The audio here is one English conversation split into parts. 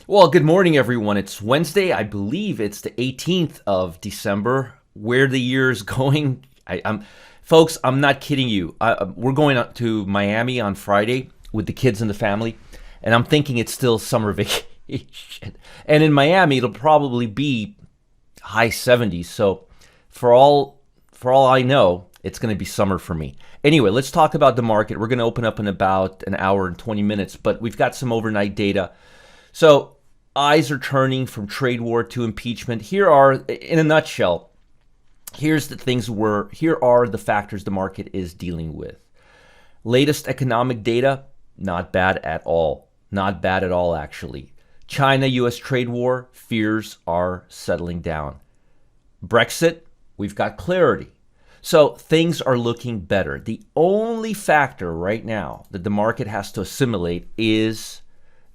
Well, good morning, everyone. It's Wednesday. I believe it's the 18th of December. Where the year is going, folks, I'm not kidding you. We're going up to Miami on Friday with the kids and the family, and I'm thinking it's still summer vacation. And in Miami, it'll probably be high 70s. So for all I know, it's going to be summer for me. Anyway, let's talk about the market. We're going to open up in about an hour and 20 minutes, but we've got some overnight data. So eyes are turning from trade war to impeachment. Here are, in a nutshell, here are the factors the market is dealing with. Latest economic data, not bad at all. Not bad at all, actually. China-US trade war, fears are settling down. Brexit, we've got clarity. So things are looking better. The only factor right now that the market has to assimilate is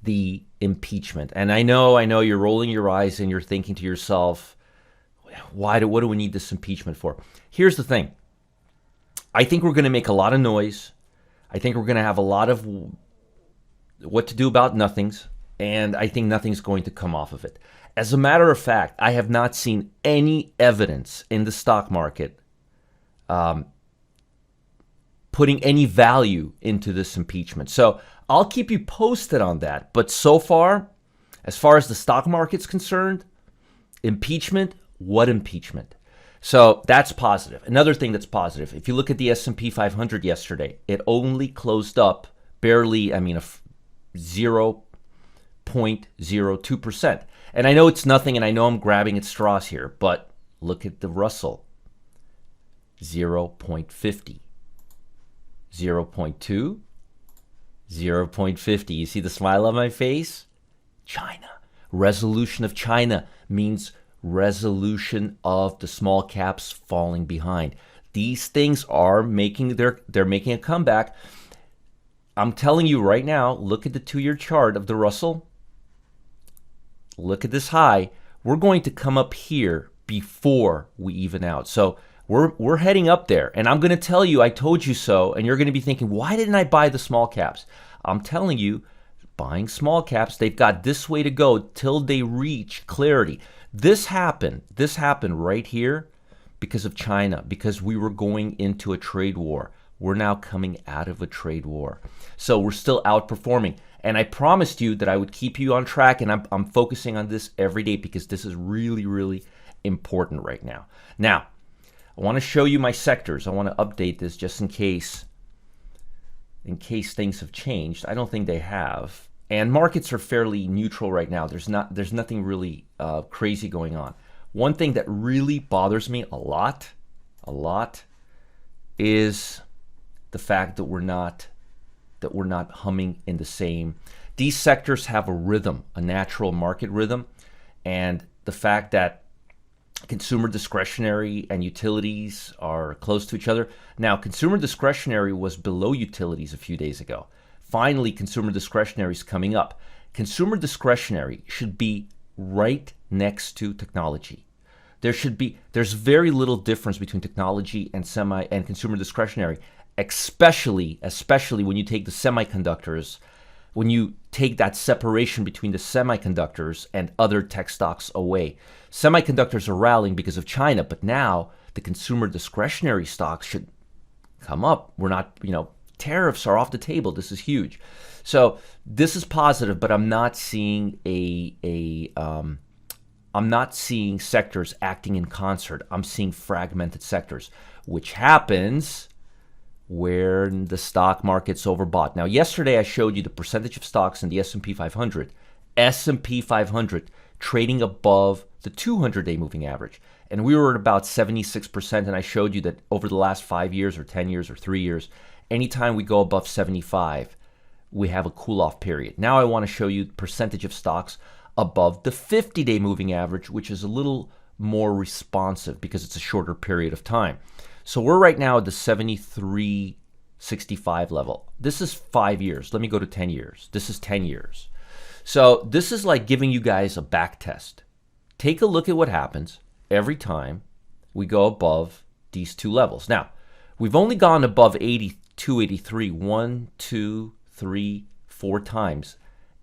the impeachment. And I know you're rolling your eyes and you're thinking to yourself, what do we need this impeachment for? Here's the thing. I think we're going to make a lot of noise. I think we're going to have a lot of what to do about nothings. And I think nothing's going to come off of it. As a matter of fact, I have not seen any evidence in the stock market putting any value into this impeachment. So I'll keep you posted on that. But so far as the stock market's concerned, impeachment, what impeachment? So that's positive. Another thing that's positive, if you look at the S&P 500 yesterday, it only closed up barely, 0.02%. And I know it's nothing, and I know I'm grabbing at straws here, but look at the Russell, 0.50, 0.2, 0.50. You see the smile on my face? China. Resolution of China means resolution of the small caps falling behind. These things are they're making a comeback. I'm telling you right now, look at the 2-year chart of the Russell. Look at this high. We're going to come up here before we even out. So we're heading up there. And I'm going to tell you, I told you so. And you're going to be thinking, why didn't I buy the small caps? I'm telling you, buying small caps, they've got this way to go till they reach clarity. This happened right here because of China, because we were going into a trade war. We're now coming out of a trade war. So we're still outperforming. And I promised you that I would keep you on track, and I'm focusing on this every day because this is really, really important right now. Now, I want to show you my sectors. I want to update this just in case things have changed. I don't think they have. And markets are fairly neutral right now. There's nothing really crazy going on. One thing that really bothers me a lot, is the fact that we're not humming in the same. These sectors have a rhythm, a natural market rhythm, and the fact that consumer discretionary and utilities are close to each other. Now, consumer discretionary was below utilities a few days ago. Finally, consumer discretionary is coming up. Consumer discretionary should be right next to technology. There's very little difference between technology and consumer discretionary, especially when you take the semiconductors, when you take that separation between the semiconductors and other tech stocks away. Semiconductors are rallying because of China, but now the consumer discretionary stocks should come up. We're not, tariffs are off the table. This is huge. So this is positive, but I'm not seeing I'm not seeing sectors acting in concert. I'm seeing fragmented sectors, which happens where the stock market's overbought. Now, yesterday I showed you the percentage of stocks in the S&P 500. S&P 500 trading above the 200-day moving average. And we were at about 76%, and I showed you that over the last 5 years or 10 years or 3 years, anytime we go above 75, we have a cool-off period. Now I want to show you the percentage of stocks above the 50-day moving average, which is a little more responsive because it's a shorter period of time. So we're right now at the 73.65 level. This is 5 years. Let me go to 10 years. This is 10 years. So this is like giving you guys a back test. Take a look at what happens every time we go above these two levels. Now, we've only gone above 82, 83, 1, 2, 3, 4 times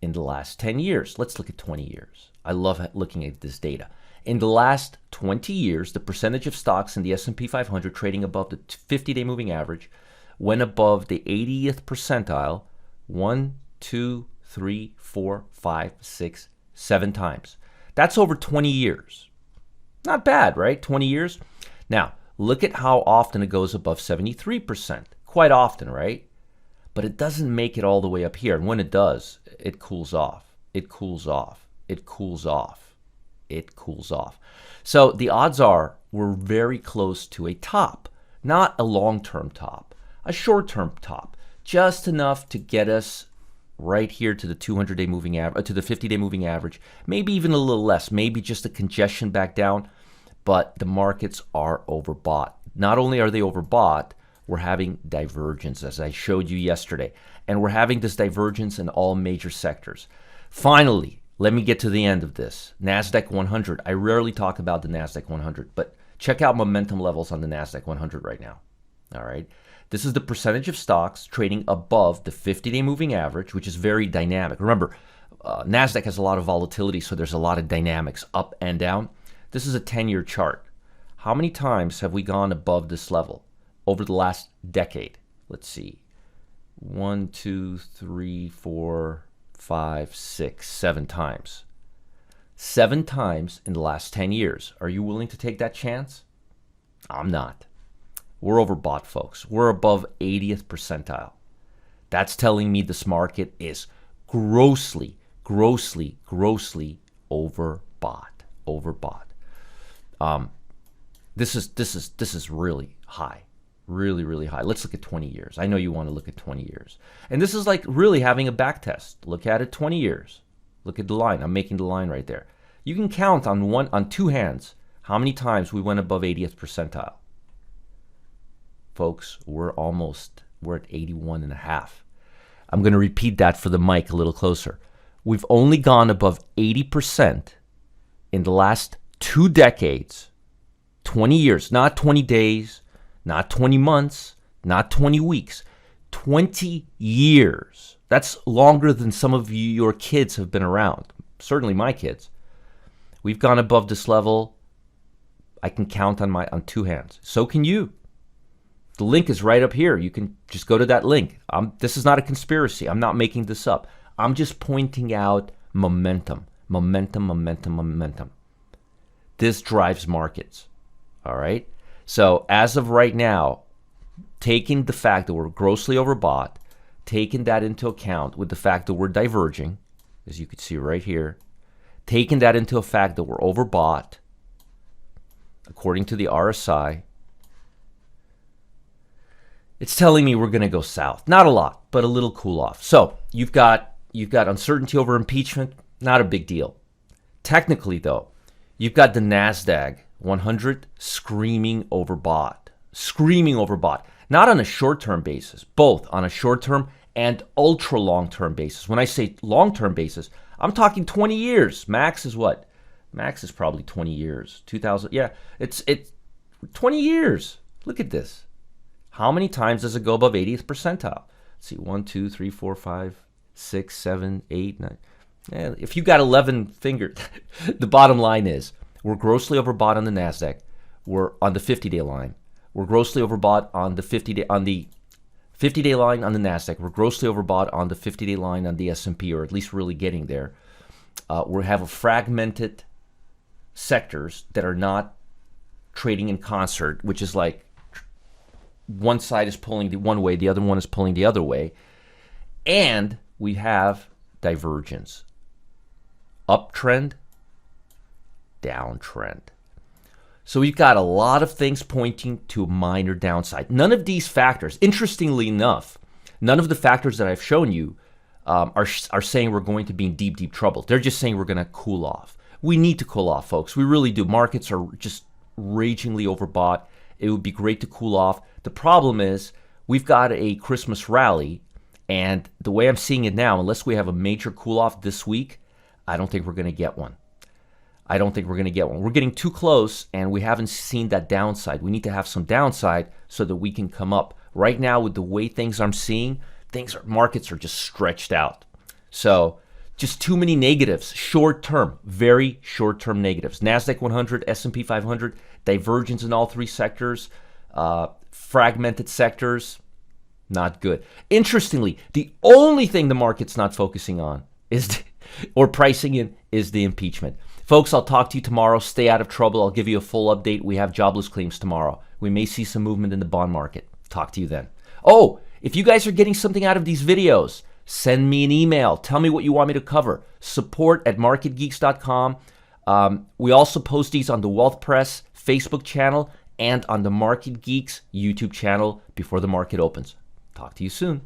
in the last 10 years. Let's look at 20 years. I love looking at this data. In the last 20 years, the percentage of stocks in the S&P 500 trading above the 50-day moving average went above the 80th percentile 1, 2, 3, 4, 5, 6, 7 times. That's over 20 years. Not bad, right? 20 years. Now, look at how often it goes above 73%. Quite often, right? But it doesn't make it all the way up here. And when it does, it cools off. It cools off. It cools off. It cools off. So the odds are we're very close to a top. Not a long-term top. A short-term top. Just enough to get us right here to the 200-day moving average, to the 50-day moving average. Maybe even a little less. Maybe just a congestion back down. But the markets are overbought. Not only are they overbought, we're having divergence, as I showed you yesterday. And we're having this divergence in all major sectors. Finally, let me get to the end of this. NASDAQ 100. I rarely talk about the NASDAQ 100, but check out momentum levels on the NASDAQ 100 right now. All right. This is the percentage of stocks trading above the 50-day moving average, which is very dynamic. Remember, NASDAQ has a lot of volatility, so there's a lot of dynamics up and down. This is a 10-year chart. How many times have we gone above this level over the last decade? Let's see. 1, 2, 3, 4, 5, 6, 7 times. 7 times in the last 10 years. Are you willing to take that chance? I'm not. We're overbought, folks. We're above 80th percentile. That's telling me this market is grossly overbought. This is really high. Really high. Let's look at 20 years. I know you want to look at 20 years. And this is like really having a back test. Look at it 20 years. Look at the line. I'm making the line right there. You can count on 2 hands how many times we went above 80th percentile. Folks, we're at 81.5. I'm going to repeat that for the mic a little closer. We've only gone above 80% in the last 2 decades, 20 years, not 20 days, not 20 months, not 20 weeks, 20 years. That's longer than some of your kids have been around. Certainly my kids. We've gone above this level. I can count on 2 hands. So can you. The link is right up here. You can just go to that link. This is not a conspiracy. I'm not making this up. I'm just pointing out momentum. This drives markets. All right? So as of right now, taking the fact that we're grossly overbought, taking that into account with the fact that we're diverging, as you can see right here, taking that into a fact that we're overbought, according to the RSI, it's telling me we're going to go south. Not a lot, but a little cool off. So you've got uncertainty over impeachment. Not a big deal. Technically, though, you've got the NASDAQ 100 screaming overbought. Not on a short-term basis, both on a short-term and ultra long-term basis. When I say long-term basis, I'm talking 20 years. Max is what? Max is probably 20 years. 2000. Yeah, it's 20 years. Look at this. How many times does it go above 80th percentile? Let's see, 1, 2, 3, 4, 5, 6, 7, 8, 9. Yeah, if you got 11 fingers, the bottom line is we're grossly overbought on the NASDAQ. We're on the 50-day line. We're grossly overbought on the 50-day line on the NASDAQ. We're grossly overbought on the 50-day line on the S&P, or at least really getting there. We have a fragmented sectors that are not trading in concert, which is like one side is pulling the one way, the other one is pulling the other way. And we have divergence. Uptrend, downtrend. So we've got a lot of things pointing to a minor downside. None of these factors, interestingly enough, none of the factors that I've shown you are saying we're going to be in deep trouble. They're just saying we're going to cool off. We need to cool off, folks. We really do. Markets are just ragingly overbought. It would be great to cool off. The problem is we've got a Christmas rally, and the way I'm seeing it now, unless we have a major cool off this week, I don't think we're going to get one. We're getting too close, and we haven't seen that downside. We need to have some downside so that we can come up. Right now, with the way things I'm seeing, markets are just stretched out. So Just too many negatives, short term, very short term negatives. NASDAQ 100, S&P 500, divergence in all three sectors, fragmented sectors, not good. Interestingly, the only thing the market's not focusing on is, or pricing in, is the impeachment. Folks, I'll talk to you tomorrow. Stay out of trouble. I'll give you a full update. We have jobless claims tomorrow. We may see some movement in the bond market. Talk to you then. Oh, if you guys are getting something out of these videos, send me an email. Tell me what you want me to cover. support@marketgeeks.com. We also post these on the Wealth Press Facebook channel and on the Market Geeks YouTube channel before the market opens. Talk to you soon.